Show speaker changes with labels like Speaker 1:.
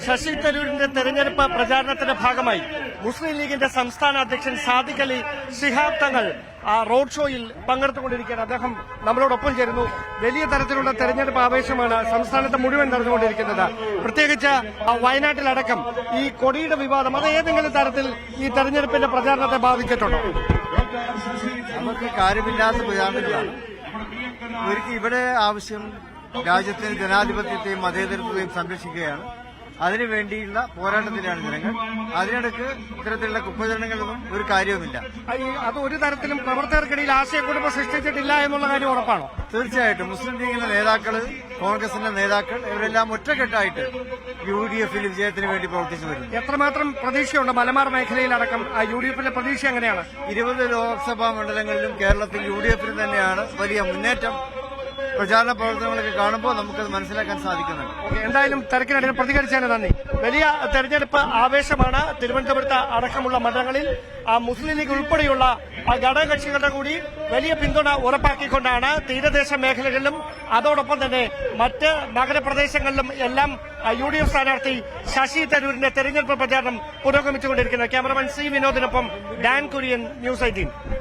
Speaker 1: ശശി തരൂരിന്റെ തെരഞ്ഞെടുപ്പ് പ്രചാരണത്തിന്റെ ഭാഗമായി മുസ്ലിം ലീഗിന്റെ സംസ്ഥാന അധ്യക്ഷൻ സാദിഖ് അലി ശിഹാബ് തങ്ങൾ റോഡ് ഷോയിൽ പങ്കെടുത്തുകൊണ്ടിരിക്കുകയാണ്. അദ്ദേഹം നമ്മളോടൊപ്പം ചേരുന്നു. വലിയ തരത്തിലുള്ള തെരഞ്ഞെടുപ്പ് ആവേശമാണ് സംസ്ഥാനത്ത് മുഴുവൻ നടന്നുകൊണ്ടിരിക്കുന്നത്. പ്രത്യേകിച്ച് വയനാട്ടിലടക്കം ഈ കൊടിയുടെ വിവാദം അത് ഏതെങ്കിലും തരത്തിൽ ഈ തെരഞ്ഞെടുപ്പിന്റെ പ്രചാരണത്തെ ബാധിച്ചിട്ടുണ്ടോ?
Speaker 2: നമുക്ക് കാര്യമില്ലാത്ത പ്രചാരണങ്ങളാണ്. ഒരിക്കൽ ഇവിടെ ആവശ്യം രാജ്യത്തിന് ജനാധിപത്യത്തെയും മതേതരത്വത്തെയും സംരക്ഷിക്കുകയാണ്. അതിനുവേണ്ടിയുള്ള പോരാട്ടത്തിലാണ് ജനങ്ങൾ. അതിനിടയ്ക്ക് ഇത്തരത്തിലുള്ള കുപ്രചരണങ്ങളൊന്നും ഒരു കാര്യവുമില്ല.
Speaker 1: അത് ഒരു തരത്തിലും പ്രവർത്തകർക്കിടയിൽ ആശയക്കുഴപ്പം സൃഷ്ടിച്ചിട്ടില്ല എന്നുള്ള കാര്യം ഉറപ്പാണോ?
Speaker 2: തീർച്ചയായിട്ടും മുസ്ലിം ലീഗിന്റെ നേതാക്കള്, കോൺഗ്രസിന്റെ നേതാക്കൾ ഇവരെല്ലാം ഒറ്റക്കെട്ടായിട്ട് UDF വിജയത്തിന് വേണ്ടി പ്രവർത്തിച്ചു വരുന്നു.
Speaker 1: എത്രമാത്രം പ്രതീക്ഷയുണ്ട് മലബാർ മേഖലയിലടക്കം UDF പ്രതീക്ഷ എങ്ങനെയാണ്?
Speaker 2: 20 ലോക്സഭാ മണ്ഡലങ്ങളിലും കേരളത്തിൽ UDF തന്നെയാണ് വലിയ മുന്നേറ്റം. പ്രചാരണ പ്രവർത്തനങ്ങളൊക്കെ കാണുമ്പോൾ നമുക്കത് മനസ്സിലാക്കാൻ സാധിക്കുന്നുണ്ട്.
Speaker 1: എന്തായാലും തിരക്കിനിടയിൽ പ്രതികരിച്ചതിന് നന്ദി. വലിയ തെരഞ്ഞെടുപ്പ് ആവേശമാണ് തിരുവനന്തപുരത്ത് അടക്കമുള്ള മണ്ഡലങ്ങളിൽ. മുസ്ലിം ലീഗ് ഉൾപ്പെടെയുള്ള ഘടകകക്ഷികളുടെ കൂടി വലിയ പിന്തുണ ഉറപ്പാക്കിക്കൊണ്ടാണ് തീരദേശ മേഖലകളിലും അതോടൊപ്പം തന്നെ മറ്റ് നഗരപ്രദേശങ്ങളിലും എല്ലാം UDF സ്ഥാനാർത്ഥി ശശി തരൂരിന്റെ തെരഞ്ഞെടുപ്പ് പ്രചാരണം പുരോഗമിച്ചുകൊണ്ടിരിക്കുന്നത്. ക്യാമറമാൻ C വിനോദിനൊപ്പം ഡാൻ കുര്യൻ, News 18.